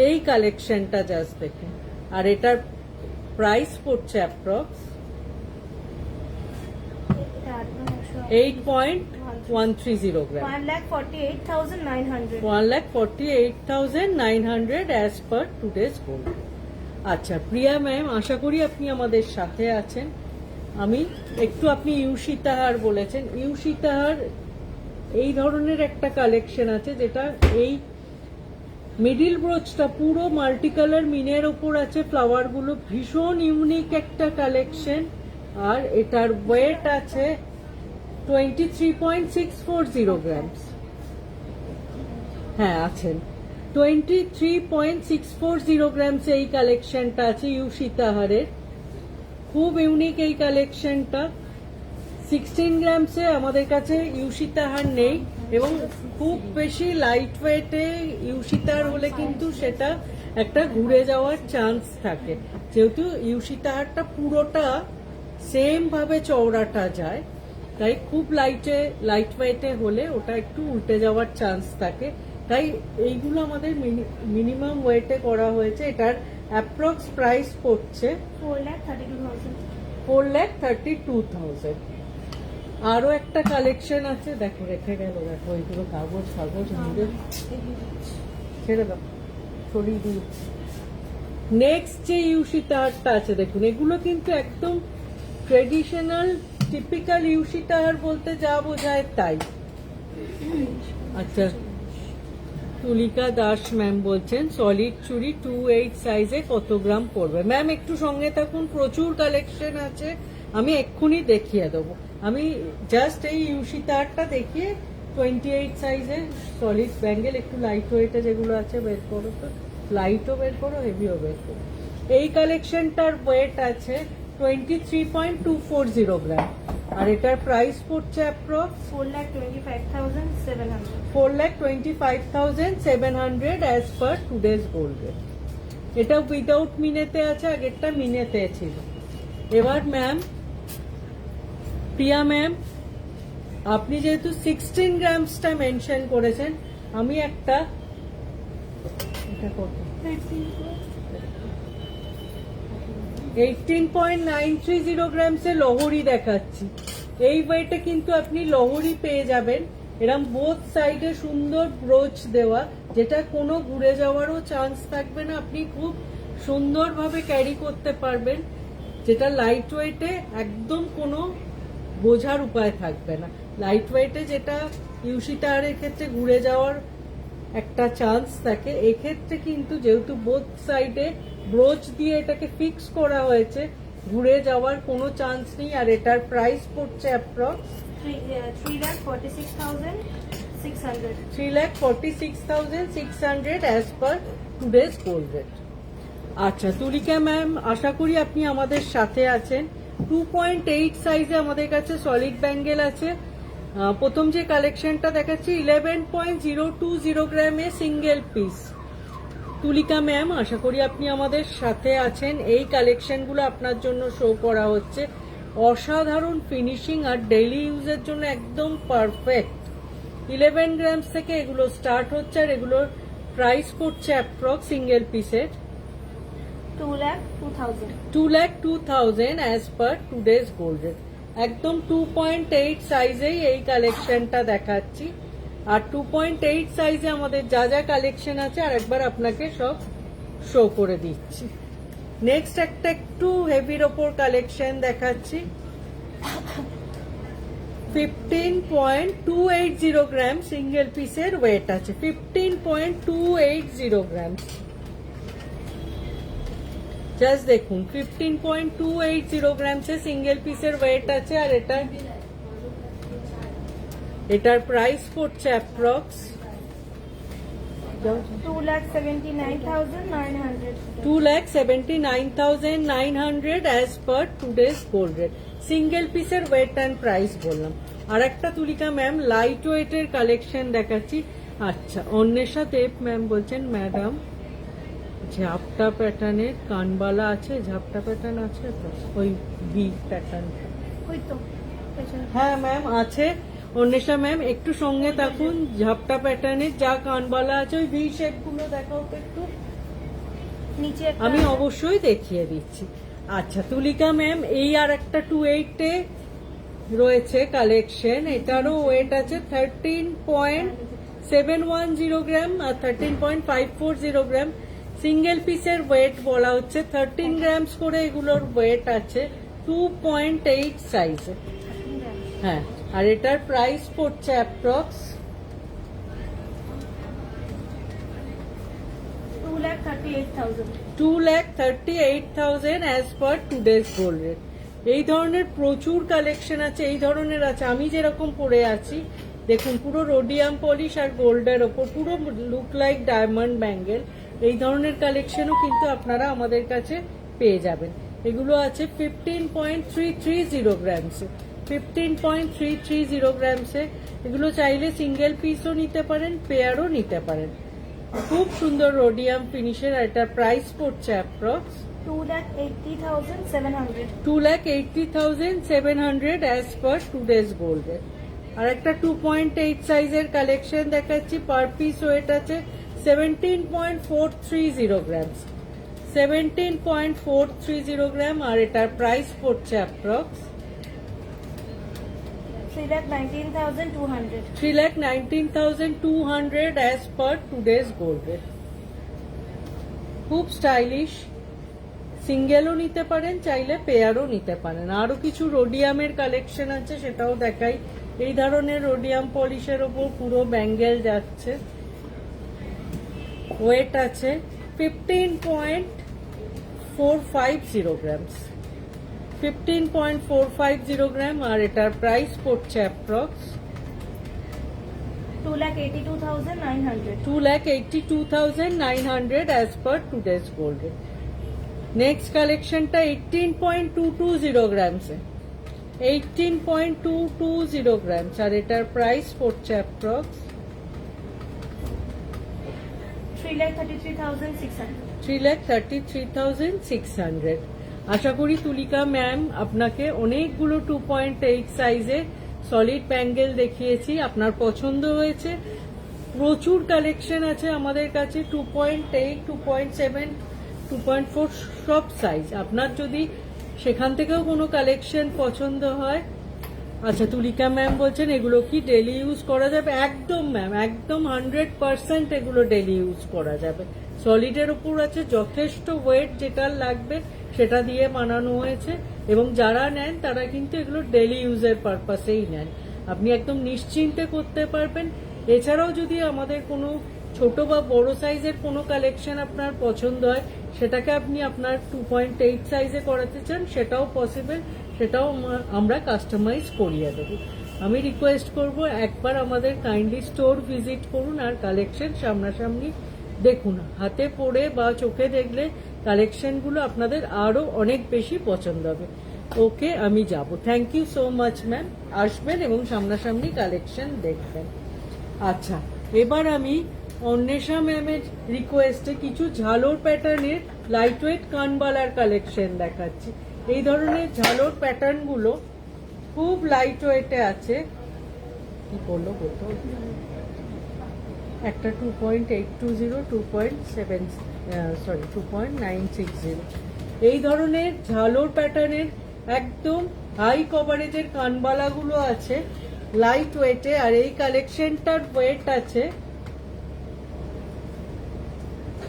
এই কালেকশনটা জাস্ট দেখুন, আর এটার প্রাইস পড়ছে অ্যাপ্রক্স 8.130 গ্রাম। 1,48,900। 1,48,900 অ্যাজ পার টুডেজ গোল্ড। আচ্ছা প্রিয়া ম্যাম, আশা করি আপনি আমাদের সাথে আছেন। আমি একটু, আপনি ইউশিতাহার বলেছেন, ইউশিতাহার এই ধরনের একটা কালেকশন আছে যেটা এই মিডিল ব্রোচটা পুরো মাল্টি কালার মিনের ওপর আছে, ফ্লাওয়ার গুলো ভীষণ ইউনিক একটা কালেকশন। আর এটার ওয়েট আছে 23.640 গ্রামস। হ্যাঁ আছেন 23.640 গ্রামস এই কালেকশনটা আছে ইউশিতাহারের। খুব ইউনিক এই কালেকশনটা। 16 গ্রামসে আমাদের কাছে ইউশিতাহার নেই, এবং খুব বেশি লাইট ওয়েটে ইউশিতাহার হলে কিন্তু সেটা একটা ঘুরে যাওয়ার চান্স থাকে, যেহেতু ইউশিতাহারটা পুরোটা সেম ভাবে চওড়াটা যায়, তাই খুব লাইট ওয়েটে হলে ওটা একটু উল্টে যাওয়ার চান্স থাকে। তাই এইগুলো আমাদের মিনিমাম ওয়েটে করা হয়েছে। এটার অ্যাপ্রক্স প্রাইস পড়ছে 4,32,000। 4,32,000। আরো একটা কালেকশন আছে, দেখো রেখে গেল, দেখো এইগুলো কাগজ ছেড়ে দাও, সরিয়ে দিই। নেক্সট যে ইউশিতাহারটা আছে দেখুন, এগুলো কিন্তু একদম ট্রেডিশনাল টিপিক্যাল ইউশিতাহার বলতে যা বোঝায় তাই। আচ্ছা, তুলিকা দাস ম্যাম বলছেন সলিড চুড়ি 28 সাইজে কত গ্রাম পড়বে। ম্যাম একটু সঙ্গে থাকুন, প্রচুর কালেকশন আছে, আমি এক্ষুনি দেখিয়ে দেবো। আমি জাস্ট এই ইউশিতাহারটা দেখিয়ে 28 সাইজে সলিড ব্যাঙ্গেল, একটু লাইট ওয়েটে যেগুলো আছে বের করো, তো লাইটও বের করো, হেভিও বের করো। এই কালেকশনটার ওয়েট আছে 23.240 গ্রাম, আর এটার প্রাইস পড়ছে approx 4,25,700। 4,25,700 as per today's gold rate. এটা উইদাউট মিনেতে আছে, আগেরটা মিনেতে ছিল। এবার ম্যাম, প্রিয়া ম্যাম, আপনি যেহেতু 16 গ্রামসটা মেনশন করেছেন, আমি একটা এটা কত 18.930 গ্রামসে লহরি দেখাচ্ছি। এই ওয়েটে কিন্তু আপনি লহরি পেয়ে যাবেন, এরকম বোথ সাইডে সুন্দর ব্রোচ দেওয়া, যেটা কোনো ঘুরে যাওয়ারও চান্স থাকবে না, আপনি খুব সুন্দরভাবে ক্যারি করতে পারবেন, যেটা লাইট ওয়েটে একদম কোনো বোঝার উপায় থাকবে না। লাইট ওয়েটে যেটা ইউশিতাহারের ক্ষেত্রে ঘুরে যাওয়ার একটা চান্স থাকে, এক্ষেত্রে কিন্তু যেহেতু বোথ সাইডে ব্রোচ দিয়ে এটাকে ফিক্স করা হয়েছে, ঘুরে যাওয়ার কোনো চান্স নেই। আর এটার প্রাইস পড়ছে approx 3,46,600। 3,46,600 as per today's gold rate. আচ্ছা তুলিকা ম্যাম, আশা করি আপনি আমাদের সাথে আছেন। 2.8 সাইজে আমাদের কাছে সলিড ব্যাঙ্গেল আছে। প্রথম যে কালেকশনটা দেখাচ্ছি 11.020 গ্রামে সিঙ্গেল পিস। তুলিকা ম্যাম, আশা করি আপনি আমাদের সাথে আছেন। এই কালেকশনগুলো আপনার জন্য শো করা হচ্ছে, অসাধারণ ফিনিশিং আর ডেইলি ইউজের জন্য একদম পারফেক্ট। 11 গ্রামস থেকে এগুলো স্টার্ট হচ্ছে, আর এগুলোর প্রাইস পড়ছে অ্যাপ্রক্স সিঙ্গেল পিসের 2,02,000 2,02,000 as per today's gold rate. একদম 2.8 সাইজেই এই কালেকশনটা দেখাচ্ছি। আর 2.8 সাইজে আমাদের যা যা কালেকশন আছে আর একবার আপনাকে সব শো করে দিচ্ছি। নেক্সট একটা একটু হেভির ওপর কালেকশন দেখাচ্ছি। 15.280 গ্রাম সিঙ্গেল পিসের ওয়েট আছে। 15.280 গ্রাম, জাস্ট দেখুন 15.280 গ্রামসে সিঙ্গেল পিসের ওয়েট আছে। আর এটার প্রাইস পড়ছে approx 2,79,900 2,79,900 as per today's gold rate. Single পিসের ওয়েট অ্যান্ড প্রাইস বললাম। আর একটা তুলিকা ম্যাম লাইট ওয়েটের কালেকশন দেখাচ্ছি। আচ্ছা, অন্বেষা দেব ম্যাম বলছেন ম্যাডাম ঝাপটা প্যাটার্নের কানবালা আছে, ঝাপটা প্যাটার্ন আছে তো ওই বি প্যাটার্নটা? ওই তো পেছনে। হ্যাঁ ম্যাম আছে। অন্বেষা ম্যাম একটু সঙ্গে থাকুন। ঝাপটা প্যাটার্নের যা কানবালা আছে ওই ভি শেপ গুলো দেখাও তো একটু। নিচে একটা আমি অবশ্যই দেখিয়ে দিচ্ছি। আচ্ছা তুলিকা ম্যাম এই আর একটা 2.8 রয়েছে কালেকশন। এটারও ওয়েট আছে 13.710 গ্রাম আর 13.540 গ্রাম। সিঙ্গেল পিসের ওয়েট বলা হচ্ছে 13 গ্রামস করে এগুলোর ওয়েট আছে 2.8 সাইজে। হ্যাঁ, আর এটার প্রাইস পড়ছে approx 2,38,000 2,38,000 as per today's gold rate. এই ধরনের প্রচুর কালেকশন আছে, এই ধরনের আছে। আমি যেরকম পরে আছি দেখুন, পুরো রোডিয়াম পলিশ আর গোল্ডের ওপর পুরো লুক লাইক ডায়মন্ড ব্যাঙ্গেল। এই ধরনের কালেকশনও কিন্তু আপনারা আমাদের কাছে পেয়ে যাবেন। এগুলো আছে 15.330 গ্রামসে। 15.330 গ্রামসে এগুলো চাইলে সিঙ্গেল পিসও নিতে পারেন, পেয়ারও নিতে পারেন। খুব সুন্দর রোডিয়াম ফিনিশের। আর এটার প্রাইস পড়ছে approx 2,80,700 2,80,700 as per today's gold rate. আর একটা 2.8 সাইজের কালেকশন দেখাচ্ছি। পার পিস ওয়েট আছে 17.430 গ্রামস। 17.430 গ্রাম। আর এটার প্রাইস পড়ছে approx 3,19,200 3,19,200 as per today's gold rate. খুব স্টাইলিশ। সিঙ্গেলও নিতে পারেন, চাইলে পেয়ারও নিতে পারেন। আরো কিছু রোডিয়ামের কালেকশন আছে, সেটাও দেখাই। এই ধরনের রোডিয়াম পলিশের ওপর পুরো ব্যাঙ্গেল যাচ্ছে। ওয়েট আছে 15.450 গ্রামস। 15.450 গ্রাম। আর এটার প্রাইস পড়ছে approx 2,82,900 2,82,900 as per today's gold rate. Next কালেকশনটা 18.220 গ্রামসে। 18.220 গ্রামস। আর এটার প্রাইস পড়ছে অ্যাপ্রক্স 3,33,600 3,33,600। আশা করি তুলিকা ম্যাম আপনাকে অনেকগুলো 2.8 সাইজে সলিড ব্যাঙ্গেল দেখিয়েছি, আপনার পছন্দ হয়েছে। প্রচুর কালেকশন আছে আমাদের কাছে 2.8, 2.7, 2.4 সব সাইজ। আপনার যদি সেখান থেকেও কোনো কালেকশন পছন্দ হয়। আচ্ছা তুলিকা ম্যাম বলছেন এগুলো কি ডেলি ইউজ করা যাবে? একদম ম্যাম, একদম 100% এগুলো ডেলি ইউজ করা যাবে। সলিডের উপর আছে, যথেষ্ট ওয়েট যেটা লাগবে সেটা দিয়ে বানানো হয়েছে। এবং যারা নেন তারা কিন্তু এগুলো ডেলি ইউজের পারপাসেই নেন। আপনি একদম নিশ্চিন্তে করতে পারবেন। এছাড়াও যদি আমাদের কোনো ছোট বা বড় সাইজের কোনো কালেকশন আপনার পছন্দ হয়, সেটাকে আপনি আপনার 2.8 সাইজে করাতে চান, সেটাও পসিবল। সেটাও আমরা কাস্টমাইজ করিয়ে দেবো। আমি রিকোয়েস্ট করব একবার আমাদের কাইন্ডলি স্টোর ভিজিট করুন আর কালেকশন সামনাসামনি দেখুন। হাতে পড়ে বা চোখে দেখলে কালেকশনগুলো আপনাদের আরও অনেক বেশি পছন্দ হবে। ওকে, আমি যাব। Thank you so much ma'am. আসবেন এবং সামনাসামনি কালেকশন দেখবেন। আচ্ছা, এবার আমি অন্বেষা ম্যামের রিকোয়েস্টে কিছু ঝালোর প্যাটার্নের লাইট ওয়েট কানবালার কালেকশন দেখাচ্ছি। এই ধরনের ঝালোর প্যাটার্নগুলো খুব লাইট ওয়েটে আছে। কি বললো বলতো? একটা 2.820, 2.960। এই ধরনের ঝালোর প্যাটার্নের একদম হাই কভারেজের কানবালাগুলো আছে লাইট ওয়েটে, আর এই কালেকশনটার ওয়েট আছে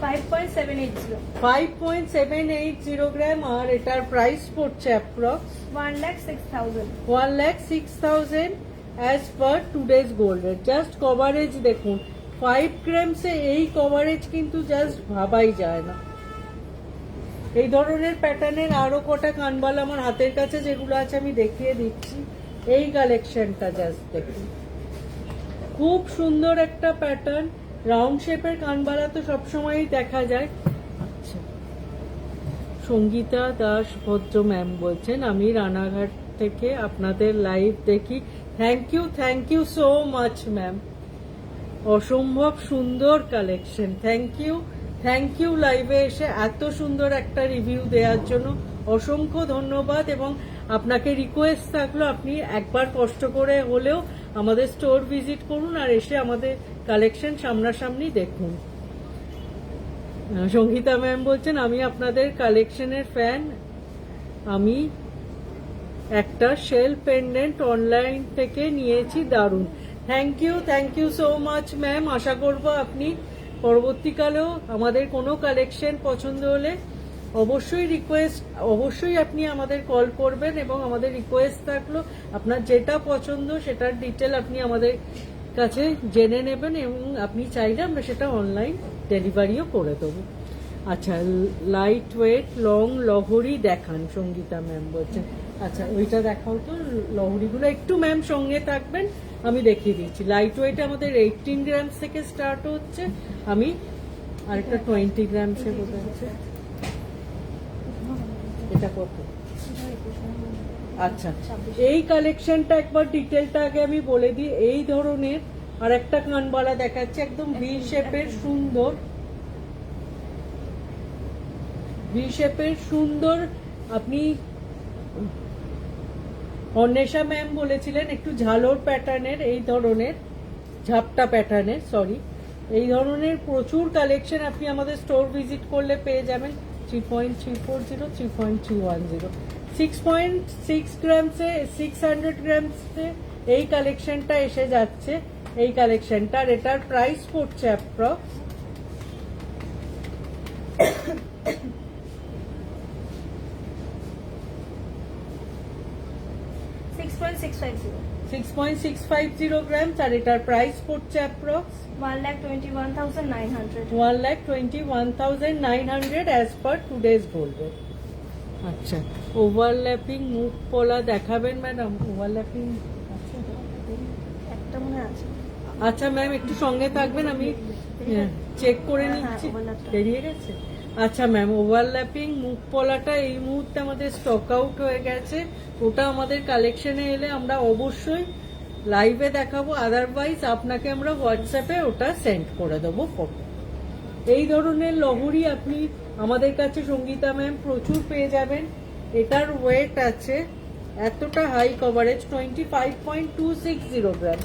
5.780 5.780 গ্রাম, আর এটার প্রাইস পড়ছে approx 1,06,000 1,06,000 as per today's gold rate. Just coverage দেখুন, 5 গ্রামসে এই কভারেজ কিন্তু জাস্ট ভাবাই যায় না। এই ধরনের প্যাটার্নের আরো কটা কানবালা আমার হাতের কাছে যেগুলো আছে আমি দেখিয়ে দিচ্ছি। এই কালেকশনটা জাস্ট দেখুন, খুব সুন্দর একটা প্যাটার্ন। রাউন্ড শেপের কানবালা তো সবসময়ই দেখা যায়। আচ্ছা, সঙ্গীতা দাস ভদ্র ম্যাম বলছেন, আমি রানাঘাট থেকে আপনাদের লাইভ দেখি। Thank you so much ma'am, অসম্ভব সুন্দর কালেকশন। থ্যাংক ইউ লাইভে এসে এত সুন্দর একটা রিভিউ দেওয়ার জন্য অসংখ্য ধন্যবাদ। এবং আপনাকে রিকোয়েস্ট থাকলো, আপনি একবার কষ্ট করে হলেও আমাদের স্টোর ভিজিট করুন আর এসে আমাদের কালেকশন সামনাসামনি দেখুন। সঙ্গীতা ম্যাম বলছেন, আমি আপনাদের কালেকশনের ফ্যান, আমি একটা শেল পেন্ডেন্ট অনলাইন থেকে নিয়েছি, দারুণ। Thank you so much ma'am. আশা করব আপনি পরবর্তীকালেও আমাদের কোনো কালেকশন পছন্দ হলে অবশ্যই আপনি আমাদের কল করবেন, এবং আমাদের রিকোয়েস্ট থাকলো আপনার যেটা পছন্দ সেটার ডিটেল আপনি আমাদের কাছে জেনে নেবেন, এবং আপনি চাইলে আমরা সেটা অনলাইন ডেলিভারিও করে দেবো। আচ্ছা, লাইট ওয়েট লং লহরি দেখান, সঙ্গীতা ম্যাম বলছেন। আচ্ছা, ওইটা দেখাও তো, লহরিগুলো একটু ম্যাম সঙ্গে থাকবেন, আমি দেখিয়ে দিচ্ছি। লাইট ওয়েট আমাদের 18 গ্রামস থেকে স্টার্ট হচ্ছে, আমি আরেকটা 20 গ্রামসে বোঝাচ্ছে। এটা কত? আচ্ছা, এই কালেকশনটা একবার ডিটেলটা আগে আমি বলে দিই। এই ধরনের আর একটা কানবালা দেখাচ্ছে, একদম ভি শেপের সুন্দর। আপনি অন্বেষা ম্যাম বলেছিলেন একটু ঝালোর প্যাটার্নের, এই ধরনের ঝাপটা প্যাটার্নের, এই ধরনের প্রচুর কালেকশন আপনি আমাদের স্টোর ভিজিট করলে পেয়ে যাবেন। 3.340, 3.210, 6.6 গ্রামসে 600 গ্রামসে এই কালেকশনটা এসে যাচ্ছে। এই কালেকশনটা, আর এটার প্রাইস পড়ছে অ্যাপ্রক্স 6.650 গ্রামস, আর এটার প্রাইস পড়ছে approx 1,21,900 1,21,900 as per today's gold rate. আচ্ছা, ওভারল্যাপিং মুখ পলা দেখাবেন ম্যাডাম? ওভারল্যাপিং একটা মনে আছে। আচ্ছা ম্যাম, একটু সঙ্গে থাকবেন, আমি চেক করে নিচ্ছি। overlap-টা। বেরিয়ে গেছে? আচ্ছা ম্যাম, ওভারল্যাপিং মুখ পলাটা এই মুহূর্তে আমাদের স্টক আউট হয়ে গেছে। ওটা আমাদের কালেকশনে এলে আমরা অবশ্যই লাইভে দেখাবো, আদারওয়াইজ আপনাকে আমরা হোয়াটসঅ্যাপে ওটা সেন্ড করে দেবো ফটো। এই ধরনের লহরি আপনি আমাদের কাছে সঙ্গীতা ম্যাম প্রচুর পেয়ে যাবেন। এটার ওয়েট আছে, এতটা হাই কভারেজ, 25.260 গ্রাম।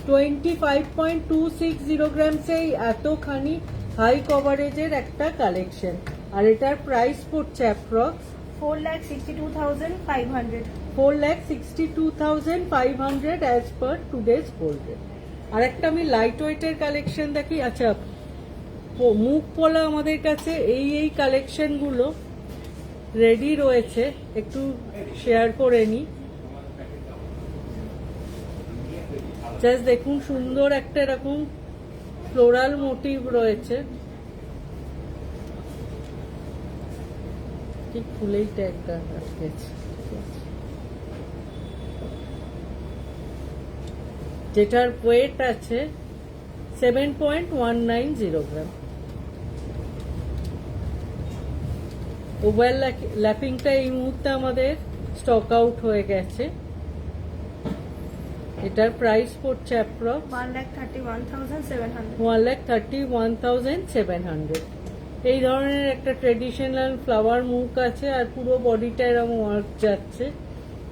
25.260 গ্রামসে এতখানি হাই কভারেজের একটা কালেকশন, আর এটার প্রাইস পড়ছে approx 4,62,500 4,62,500 as per today's gold rate. আর একটা আমি লাইট ওয়েটের কালেকশন দেখি। আচ্ছা, মুখ পলা আমাদের কাছে এই কালেকশনগুলো রেডি রয়েছে, একটু শেয়ার করে নিই। জাস্ট দেখুন, সুন্দর একটা এরকম ফ্লোরাল মোটিভ রয়েছে, ঠিক ফুলেই ট্যাগটা আটকেছে, যেটার ওয়েট আছে 7.190 গ্রাম। ওভারল্যাপিংটা এই মুহূর্তে আমাদের স্টক আউট হয়ে গেছে। এটার প্রাইস পড়ছে অ্যাপ্রক্স 1,31,700 1,31,700। এই ধরনের একটা ট্রেডিশনাল ফ্লাওয়ার মুখ আছে, আর পুরো বডিটা এরকম ওয়ার্ক যাচ্ছে,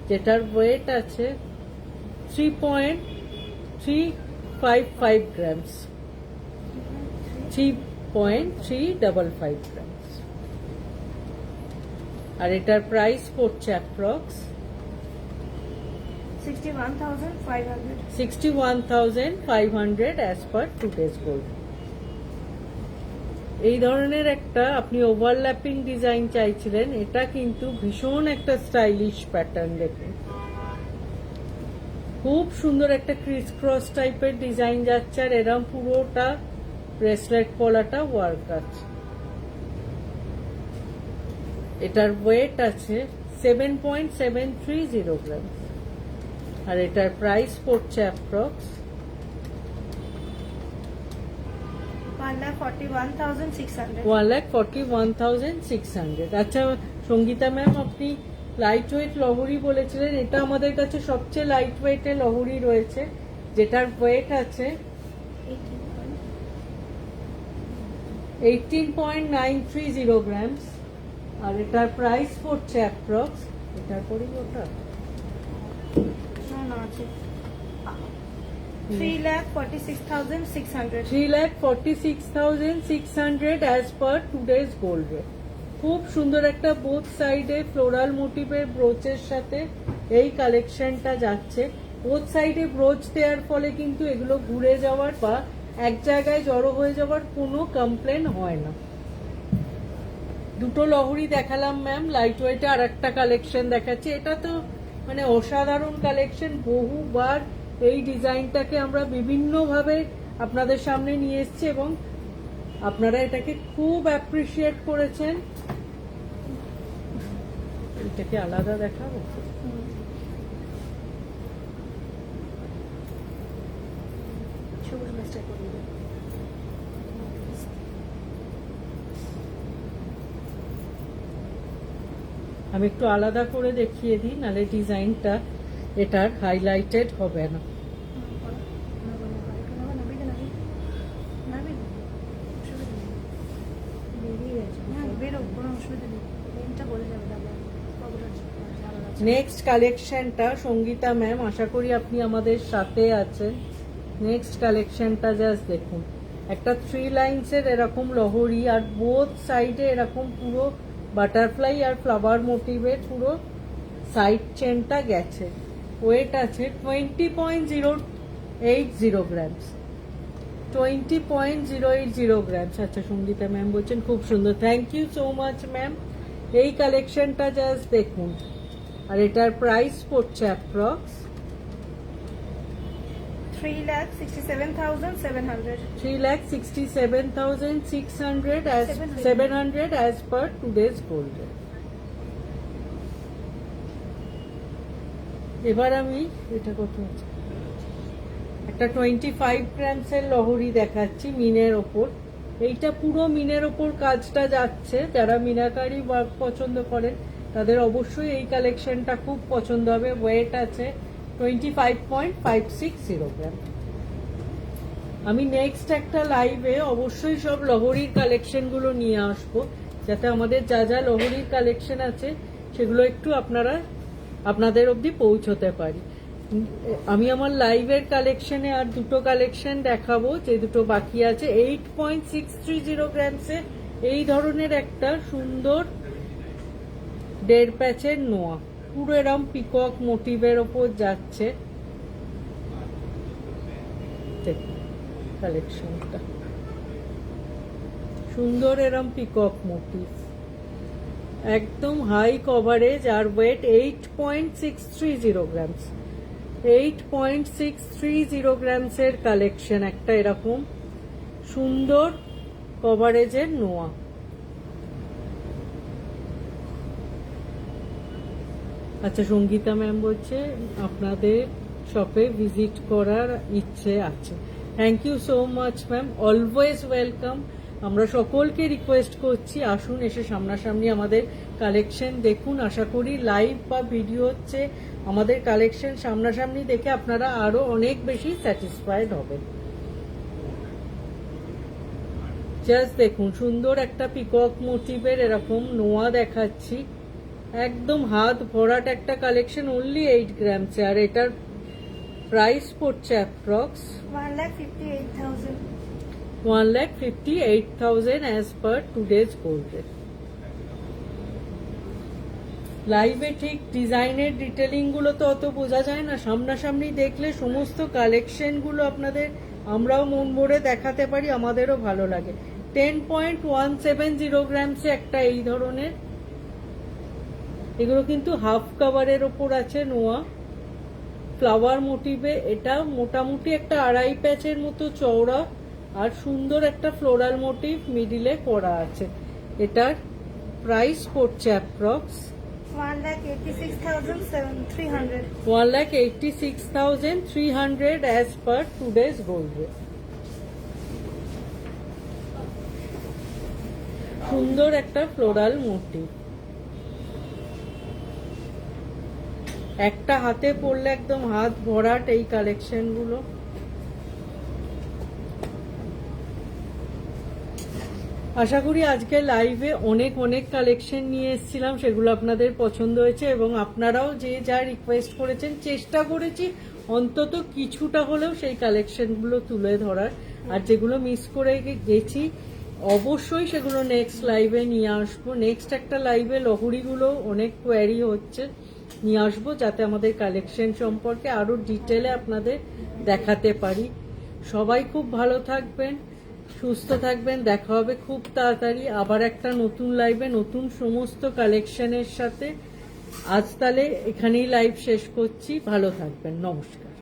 যেটার ওয়েট আছে 3.355 গ্রামস। 3.355 গ্রামস। আর এটার প্রাইস পড়ছে approx 61,500। 61,500 as per today's gold. এই ধরনের একটা আপনি ওভারল্যাপিং ডিজাইন চাইছিলেন, এটা কিন্তু ভীষণ একটা স্টাইলিশ প্যাটার্ন। দেখুন খুব সুন্দর একটা ক্রিস ক্রস টাইপের ডিজাইন যাচ্ছে, আর এরকম পুরোটা ব্রেসলেট পলাটা ওয়ার্ক আছে। এটার ওয়েট আছে 7.730 গ্রাম, আর এটার প্রাইস পড়ছে অ্যাপ্রক্স 1,41,600। 1,41,600। আচ্ছা সঙ্গীতা ম্যাম, আপনি লাইট ওয়েট লহরি বলেছিলেন, এটা আমাদের কাছে সবচেয়ে লাইট ওয়েটের লহরি রয়েছে, যেটার ওয়েট আছে 18.930 গ্রামস, আর এটার প্রাইস পড়ছে অ্যাপ্রক্স, এটার পরেই ওটা না আছে 3,46,600। 3,46,600 as per today's gold rate. খুব সুন্দর একটা বোথ সাইডে ফ্লোরাল মোটিভের ব্রোচের সাথে এই কালেকশনটা যাচ্ছে। বোথ সাইডে ব্রোচ দেওয়ার ফলে কিন্তু এগুলো ঘুরে যাওয়ার বা এক জায়গায় জড়ো হয়ে যাওয়ার কোনো কমপ্লেন হয় না। দুটো লহরি দেখালাম ম্যাম, লাইট ওয়েটে আর একটা কালেকশন দেখাচ্ছি। এটা তো মানে অসাধারণ কালেকশন, বহুবার এই ডিজাইনটাকে আমরা বিভিন্নভাবে আপনাদের সামনে নিয়ে এসেছি এবং আপনারা এটাকে খুব অ্যাপ্রিসিয়েট করেছেন। এটাকে আলাদা দেখাবো। সবুজ মাস্টার করে দিন। আমি একটু আলাদা করে দেখিয়ে দিই, নাহলে ডিজাইনটা এটার হাইলাইটেড হবে না। নেক্সট কালেকশনটা সঙ্গীতা ম্যাম, আশা করি আপনি আমাদের সাথে আছেন। নেক্সট কালেকশনটা জাস্ট দেখুন, একটা 3 লাইন্সের এরকম লহরি, আর বোথ সাইডে এরকম পুরো বাটারফ্লাই আর ফ্লাওয়ার মোটিভের পুরো সাইড চেনটা গেছে। ওয়েট আছে 20.080 গ্রামস, 20.080 গ্রামস। আচ্ছা সঙ্গীতা ম্যাম বলছেন খুব সুন্দর, thank you so much ma'am. এই কালেকশনটা জাস্ট দেখুন, আর এটার প্রাইস পড়ছে approx 3,67,700। 3,67,600 as per today's gold rate। এবার আমি এটা কত আছে, একটা 25 গ্রামসের লহরি দেখাচ্ছি মিনের ওপর। এইটা পুরো মিনের ওপর কাজটা যাচ্ছে, যারা মিনাকারি ওয়ার্ক পছন্দ করেন তাদের অবশ্যই এই কালেকশনটা খুব পছন্দ হবে। ওয়েট আছে 25.560 গ্রাম। আমি নেক্সট একটা লাইভে অবশ্যই সব লহরির কালেকশনগুলো নিয়ে আসবো, যাতে আমাদের যা যা লহরির কালেকশন আছে সেগুলো একটু আপনাদের অবধি পৌঁছতে পারি। আমি আমার লাইভের কালেকশনে আর দুটো কালেকশন দেখাবো, যে দুটো বাকি আছে। 8.630 গ্রামসে এই ধরনের একটা সুন্দর 1.5 প্যাচের নোয়া, পুরো এরম পিকক মোটিভের ওপর যাচ্ছে। দেখুন কালেকশনটা সুন্দর, এরম পিকক মোটিভ, একদম হাই কভারেজ, আর ওয়েট 8.630 গ্রামস। 8.630 গ্রামসের কালেকশন, একটা এরকম সুন্দর কভারেজের নোয়া। আচ্ছা সঙ্গীতা ম্যাম বলছে আপনাদের শপে ভিজিট করার ইচ্ছে আছে। Thank you so much ma'am, always welcome. আমরা সকলকে রিকোয়েস্ট করছি আসুন, এসে সামনাসামনি আমাদের কালেকশন দেখুন। আশা করি লাইভ বা ভিডিও হচ্ছে আমাদের কালেকশন সামনাসামনি দেখে আপনারা আরো অনেক বেশি স্যাটিসফাইড হবেন। জাস্ট দেখুন সুন্দর একটা পিকক মোটিভের এরকম নোয়া দেখাচ্ছি, একদম হাত ভরাট একটা কালেকশন, অনলি 8 গ্রামসে, আর এটার প্রাইস পড়ছে approx 1,58,000। 1,58,000 as per today's gold rate. লাইভে ঠিক ডিজাইনের ডিটেলিং গুলো তো অত বোঝা যায় না, সামনাসামনি দেখলে সমস্ত কালেকশন গুলো আপনাদের আমরাও মন ভরে দেখাতে পারি, আমাদেরও ভালো লাগে। 10.170 গ্রামসে একটা এই ধরনের, এগুলো কিন্তু হাফ কাভারের ওপর আছে নোয়া ফ্লাওয়ার মোটিভে। এটা মোটামুটি একটা 2.5 প্যাচের মতো চওড়া আর সুন্দর একটা ফ্লোরাল মোটিভ মিডিলে করা আছে। এটার প্রাইস পড়ছে approx 1,86,300। 1,86,300 as per today's gold rate. সুন্দর একটা ফ্লোরাল মোটিভ, একটা হাতে পড়লে একদম হাত ভরাট এই কালেকশন গুলো। আশা করি আজকে লাইভে অনেক অনেক কালেকশন নিয়ে এসেছিলাম, সেগুলো আপনাদের পছন্দ হয়েছে এবং আপনারাও যে যা রিকোয়েস্ট করেছেন চেষ্টা করেছি অন্তত কিছুটা হলেও সেই কালেকশনগুলো তুলে ধরার। আর যেগুলো মিস করে গেছি অবশ্যই সেগুলো নেক্সট লাইভে নিয়ে আসবো। নেক্সট একটা লাইভে লহরিগুলো অনেক কোয়ারি হচ্ছে, নিয়ে আসবো যাতে আমাদের কালেকশন সম্পর্কে আরো ডিটেলে আপনাদের দেখাতে পারি। সবাই খুব ভালো থাকবেন, সুস্থ থাকবেন, দেখা হবে খুব তাড়াতাড়ি আবার একটা নতুন লাইভে নতুন সমস্ত কালেকশনের সাথে। আজ তাহলে এখানেই লাইভ শেষ করছি, ভালো থাকবেন, নমস্কার।